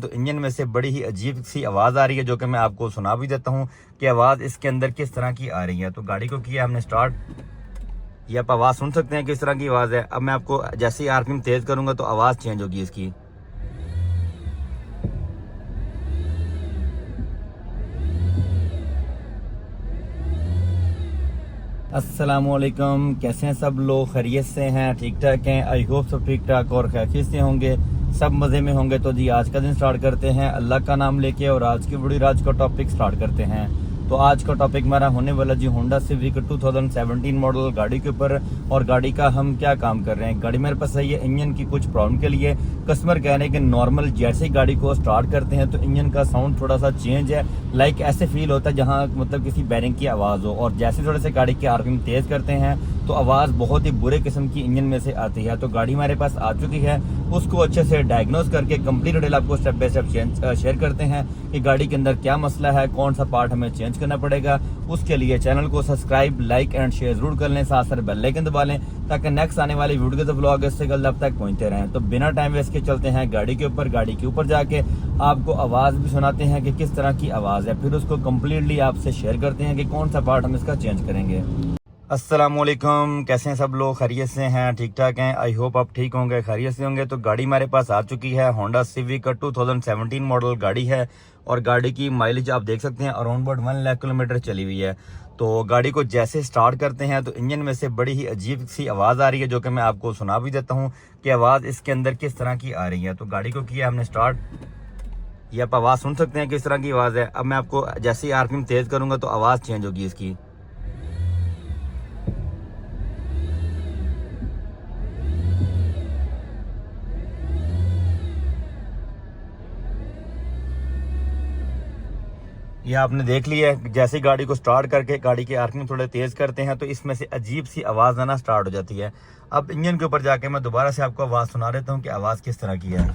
तो इंजन में से बड़ी ही अजीब सी आवाज़ आ रही है, जो कि मैं आपको सुना भी देता हूँ कि आवाज़ इसके अंदर किस तरह की आ रही है। तो गाड़ी को किया हमने स्टार्ट, ये आप आवाज़ सुन सकते हैं किस तरह की आवाज़ है। अब मैं आपको जैसे ही आरपीएम तेज़ करूँगा तो आवाज़ चेंज होगी इसकी। अस्सलामुअलैकुम, कैसे हैं सब लोग? खैरियत से हैं? ठीक ठाक हैं? आई होप सब ठीक ठाक और खैरियत से होंगे, सब मज़े में होंगे। तो जी आज का दिन स्टार्ट करते हैं अल्लाह का नाम लेके और आज की बड़ी राज का टॉपिक स्टार्ट करते हैं। तो आज का टॉपिक हमारा होने वाला जी होंडा सिविक 2017 मॉडल गाड़ी के ऊपर। और गाड़ी का हम क्या काम कर रहे हैं, गाड़ी मेरे पास है इंजन की कुछ प्रॉब्लम के लिए कस्टमर कह रहे हैं कि नॉर्मल जैसे ही गाड़ी को स्टार्ट करते हैं तो इंजन का साउंड थोड़ा सा चेंज है, लाइक ऐसे फील होता है जहां मतलब किसी बैरिंग की आवाज़ हो। और जैसे थोड़े से गाड़ी की आरपीएम तेज़ करते हैं तो आवाज़ बहुत ही बुरे किस्म की इंजन में से आती है। तो गाड़ी हमारे पास आ चुकी है, उसको अच्छे से डायग्नोस करके कंप्लीट डिटेल आपको स्टेप बाय स्टेप शेयर करते हैं कि गाड़ी के अंदर क्या मसला है, कौन सा पार्ट हमें चेंज करना पड़ेगा। उसके लिए चैनल को सब्सक्राइब, लाइक एंड शेयर जरूर कर लें, साथ साथ बेल आइकन दबा लें ताकि नेक्स्ट आने वाली वीडियो के ब्लॉग इससे कल अब तक पहुंचते रहें। तो बिना टाइम वेस्ट के चलते हैं गाड़ी के ऊपर। गाड़ी के ऊपर जाके आपको आवाज़ भी सुनाते हैं कि किस तरह की आवाज़ है, फिर उसको कम्प्लीटली आपसे शेयर करते हैं कि कौन सा पार्ट हम इसका चेंज करेंगे। अस्सलामुअलैकुम, कैसे हैं सब लोग? खैरियत से हैं? ठीक ठाक हैं? आई होप आप ठीक होंगे, खैरियत से होंगे। तो गाड़ी हमारे पास आ चुकी है, होंडा सिविक 2017 मॉडल गाड़ी है और गाड़ी की माइलेज आप देख सकते हैं अराउंड अबाउट 1 लाख किलोमीटर चली हुई है। तो गाड़ी को जैसे स्टार्ट करते हैं तो इंजन में से बड़ी ही अजीब सी आवाज़ आ रही है, जो कि मैं आपको सुना भी देता हूँ कि आवाज़ इसके अंदर किस तरह की आ रही है। तो गाड़ी को किया हमने स्टार्ट, ये आप आवाज़ सुन सकते हैं किस तरह की आवाज़ है। अब मैं आपको जैसे ही आरपीएम तेज़ करूँगा तो आवाज़ चेंज होगी इसकी। ये आपने देख लिया है, जैसे ही गाड़ी को स्टार्ट करके गाड़ी के आर्किंग थोड़े तेज करते हैं तो इसमें से अजीब सी आवाज़ आना स्टार्ट हो जाती है। अब इंजन के ऊपर जाके मैं दोबारा से आपको आवाज़ सुना देता हूँ कि आवाज़ किस तरह की है।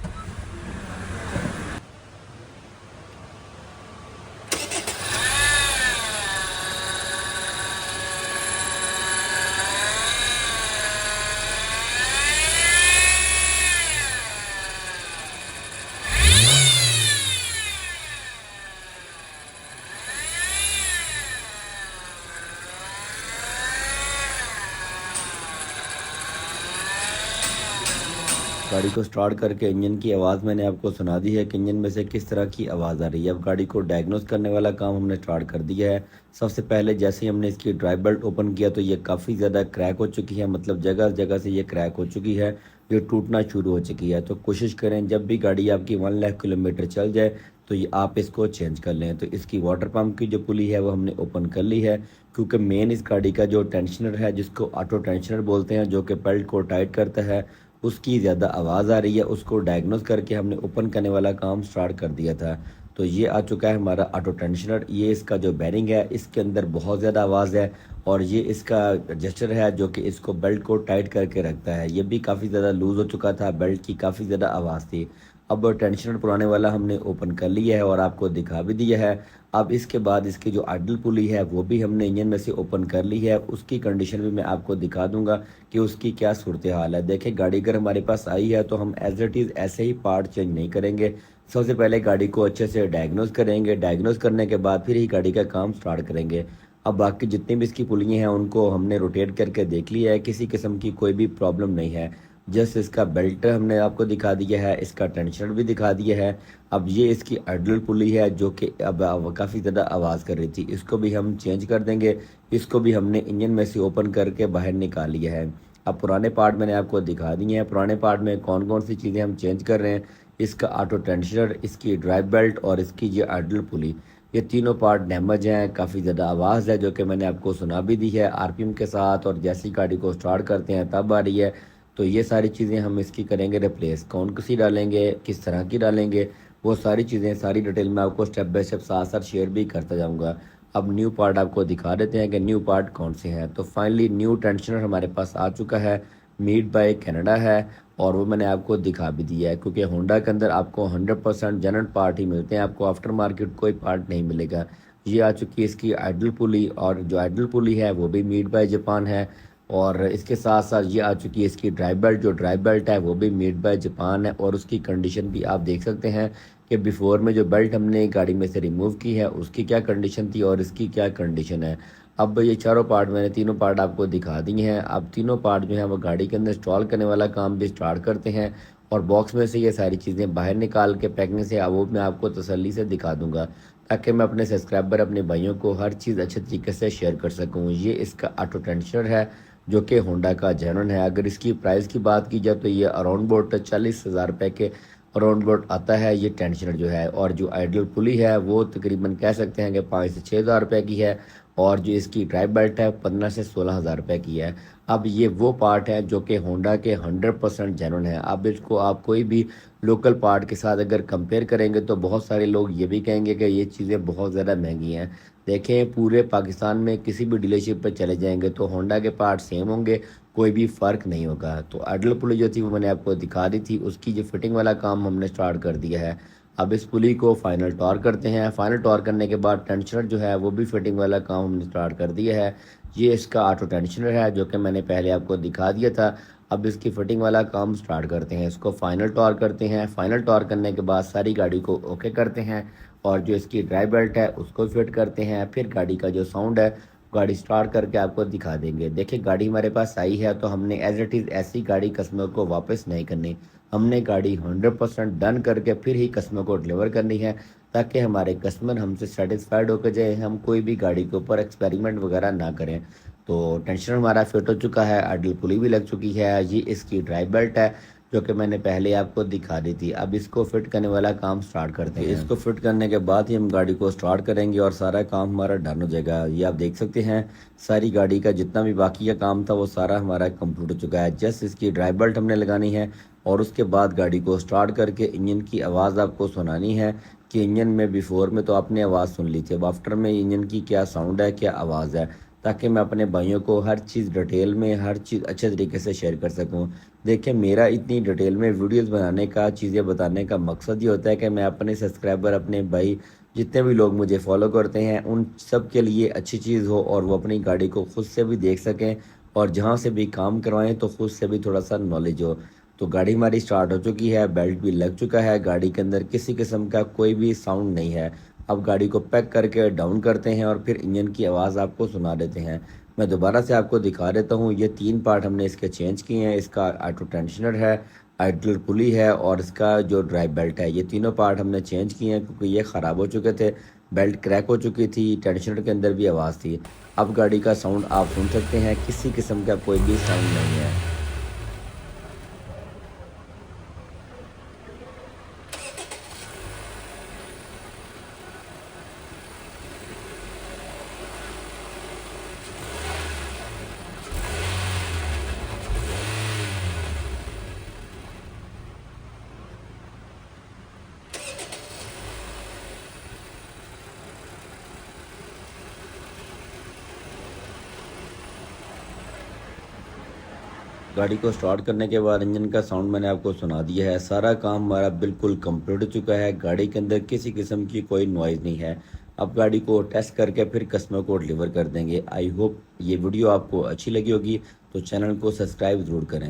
गाड़ी को स्टार्ट करके इंजन की आवाज़ मैंने आपको सुना दी है कि इंजन में से किस तरह की आवाज़ आ रही है। अब गाड़ी को डायग्नोस करने वाला काम हमने स्टार्ट कर दिया है। सबसे पहले जैसे ही हमने इसकी ड्राइव बेल्ट ओपन किया तो ये काफ़ी ज़्यादा क्रैक हो चुकी है, मतलब जगह जगह से ये क्रैक हो चुकी है, ये टूटना शुरू हो चुकी है। तो कोशिश करें जब भी गाड़ी आपकी 1 लाख किलोमीटर चल जाए तो ये आप इसको चेंज कर लें। तो इसकी वाटर पम्प की जो पुली है वो हमने ओपन कर ली है, क्योंकि मेन इस गाड़ी का जो टेंशनर है, जिसको ऑटो टेंशनर बोलते हैं, जो कि बेल्ट को टाइट करता है, उसकी ज़्यादा आवाज़ आ रही है। उसको डायग्नोस करके हमने ओपन करने वाला काम स्टार्ट कर दिया था। तो ये आ चुका है हमारा ऑटो टेंशनर। ये इसका जो बैरिंग है इसके अंदर बहुत ज़्यादा आवाज़ है और ये इसका एडजस्टर है जो कि इसको बेल्ट को टाइट करके रखता है। ये भी काफ़ी ज़्यादा लूज़ हो चुका था, बेल्ट की काफ़ी ज़्यादा आवाज़ थी। अब टेंशनर पुराने वाला हमने ओपन कर लिया है और आपको दिखा भी दिया है। अब इसके बाद इसकी जो आइडल पुली है वो भी हमने इंजन में से ओपन कर ली है, उसकी कंडीशन भी मैं आपको दिखा दूंगा कि उसकी क्या सूरत हाल है। देखें, गाड़ी अगर हमारे पास आई है तो हम एज इट इज़ ऐसे ही पार्ट चेंज नहीं करेंगे। सबसे पहले गाड़ी को अच्छे से डायग्नोस करेंगे, डायग्नोस करने के बाद फिर ही गाड़ी का काम स्टार्ट करेंगे। अब बाकी जितनी भी इसकी पुलियाँ हैं उनको हमने रोटेट करके देख लिया है, किसी किस्म की कोई भी प्रॉब्लम नहीं है। जस्ट इसका बेल्ट हमने आपको दिखा दिया है, इसका टेंशनर भी दिखा दिया है। अब ये इसकी आइडल पुली है जो कि अब काफ़ी ज़्यादा आवाज़ कर रही थी, इसको भी हम चेंज कर देंगे। इसको भी हमने इंजन में से ओपन करके बाहर निकाल लिया है। अब पुराने पार्ट मैंने आपको दिखा दिए हैं, पुराने पार्ट में कौन कौन सी चीज़ें हम चेंज कर रहे हैं। इसका ऑटो टेंशनर, इसकी ड्राइव बेल्ट और इसकी ये आइडल पुली, ये तीनों पार्ट डैमेज हैं, काफ़ी ज़्यादा आवाज़ है जो कि मैंने आपको सुना भी दी है आरपीएम के साथ, और जैसी गाड़ी को स्टार्ट करते हैं तब आ रही है। तो ये सारी चीज़ें हम इसकी करेंगे रिप्लेस। कौन सी डालेंगे, किस तरह की डालेंगे, वो सारी चीज़ें सारी डिटेल में आपको स्टेप बाय स्टेप साथ साथ शेयर भी करता जाऊंगा। अब न्यू पार्ट आपको दिखा देते हैं कि न्यू पार्ट कौन से हैं। तो फाइनली न्यू टेंशनर हमारे पास आ चुका है, मेड बाय कनाडा है और वो मैंने आपको दिखा भी दिया है, क्योंकि होंडा के अंदर आपको 100% जेन्युइन पार्ट ही मिलते हैं, आपको आफ्टर मार्केट कोई पार्ट नहीं मिलेगा। ये आ चुकी है इसकी आइडल पुली, और जो आइडल पुली है वो भी मेड बाय जापान है। और इसके साथ साथ ये आ चुकी है इसकी ड्राइव बेल्ट, जो ड्राइव बेल्ट है वो भी मेड बाय जापान है और उसकी कंडीशन भी आप देख सकते हैं कि बिफोर में जो बेल्ट हमने गाड़ी में से रिमूव की है उसकी क्या कंडीशन थी और इसकी क्या कंडीशन है। अब ये चारों पार्ट मैंने तीनों पार्ट आपको दिखा दिए हैं। अब तीनों पार्ट जो है वो गाड़ी के अंदर इंस्टॉल करने वाला काम भी स्टार्ट करते हैं और बॉक्स में से ये सारी चीज़ें बाहर निकाल के पैकिंग से वो मैं आपको तसल्ली से दिखा दूंगा, ताकि मैं अपने सब्सक्राइबर अपने भाइयों को हर चीज़ अच्छे तरीके से शेयर कर सकूँ। ये इसका ऑटो टेंशनर है जो कि होंडा का जेनवन है। अगर इसकी प्राइस की बात की जाए तो ये अराउंड बोट 40,000 रुपये के अराउंड बोट आता है ये टेंशनर जो है। और जो आइडल पुली है वो तकरीबन कह सकते हैं कि 5 से 6,000 रुपये की है और जो इसकी ड्राइव बेल्ट है 15 से 16,000 रुपये की है। अब ये वो पार्ट है जो कि होंडा के 100% जेन्युइन है। अब इसको आप कोई भी लोकल पार्ट के साथ अगर कंपेयर करेंगे तो बहुत सारे लोग ये भी कहेंगे कि ये चीज़ें बहुत ज़्यादा महंगी हैं। देखें, पूरे पाकिस्तान में किसी भी डीलरशिप पर चले जाएंगे तो होंडा के पार्ट सेम होंगे, कोई भी फ़र्क नहीं होगा। तो आइडल पुली जो थी वो मैंने आपको दिखा दी थी, उसकी जो फिटिंग वाला काम हमने स्टार्ट कर दिया है। अब इस पुली को फाइनल टॉर करते हैं। फाइनल टॉर करने के बाद टेंशनर जो है वो भी फिटिंग वाला काम हमने स्टार्ट कर दिया है। ये इसका ऑटो टेंशनर है जो कि मैंने पहले आपको दिखा दिया था। अब इसकी फिटिंग वाला काम स्टार्ट करते हैं, इसको फाइनल टॉर करते हैं। फाइनल टॉर करने के बाद सारी गाड़ी को ओके करते हैं और जो इसकी ड्राइव बेल्ट है उसको फिट करते हैं। फिर गाड़ी का जो साउंड है गाड़ी स्टार्ट करके आपको दिखा देंगे। देखिए, गाड़ी हमारे पास आई है तो हमने एज इट इज़ ऐसी गाड़ी कस्टमर को वापस नहीं करनी। हमने गाड़ी 100% डन करके फिर ही कस्टमर को डिलीवर करनी है, ताकि हमारे कस्टमर हमसे सेटिस्फाइड होकर जाए, हम कोई भी गाड़ी के ऊपर एक्सपेरिमेंट वगैरह ना करें। तो टेंशनर हमारा फिट हो चुका है, आइडल पुली भी लग चुकी है। ये इसकी ड्राइव बेल्ट है जो कि मैंने पहले आपको दिखा दी थी। अब इसको फिट करने वाला काम स्टार्ट करते हैं। इसको फिट करने के बाद ही हम गाड़ी को स्टार्ट करेंगे और सारा काम हमारा डन हो जाएगा। ये आप देख सकते हैं सारी गाड़ी का जितना भी बाकी का काम था वो सारा हमारा कंप्लीट हो चुका है। जस्ट इसकी ड्राइव बेल्ट हमने लगानी है और उसके बाद गाड़ी को स्टार्ट करके इंजन की आवाज़ आपको सुनानी है कि इंजन में बिफोर में तो आपने आवाज़ सुन ली थी, अब आफ्टर में इंजन की क्या साउंड है, क्या आवाज़ है, ताकि मैं अपने भाइयों को हर चीज़ डिटेल में हर चीज़ अच्छे तरीके से शेयर कर सकूं। देखिए, मेरा इतनी डिटेल में वीडियोस बनाने का, चीज़ें बताने का मकसद ये होता है कि मैं अपने सब्सक्राइबर, अपने भाई जितने भी लोग मुझे फॉलो करते हैं उन सब के लिए अच्छी चीज़ हो और वो अपनी गाड़ी को खुद से भी देख सकें और जहाँ से भी काम करवाएं तो खुद से भी थोड़ा सा नॉलेज हो। तो गाड़ी हमारी स्टार्ट हो चुकी है, बेल्ट भी लग चुका है, गाड़ी के अंदर किसी किस्म का कोई भी साउंड नहीं है। अब गाड़ी को पैक करके डाउन करते हैं और फिर इंजन की आवाज़ आपको सुना देते हैं। मैं दोबारा से आपको दिखा देता हूँ, ये 3 पार्ट हमने इसके चेंज किए हैं। इसका ऑटो टेंशनर है, आइडल पुली है और इसका जो ड्राइव बेल्ट है, ये तीनों पार्ट हमने चेंज किए हैं क्योंकि ये ख़राब हो चुके थे। बेल्ट क्रैक हो चुकी थी, टेंशनर के अंदर भी आवाज़ थी। अब गाड़ी का साउंड आप सुन सकते हैं, किसी किस्म का कोई भी साउंड नहीं है। गाड़ी को स्टार्ट करने के बाद इंजन का साउंड मैंने आपको सुना दिया है। सारा काम हमारा बिल्कुल कंप्लीट हो चुका है। गाड़ी के अंदर किसी किस्म की कोई नॉइज़ नहीं है। अब गाड़ी को टेस्ट करके फिर कस्टमर को डिलीवर कर देंगे। आई होप ये वीडियो आपको अच्छी लगी होगी, तो चैनल को सब्सक्राइब ज़रूर करें।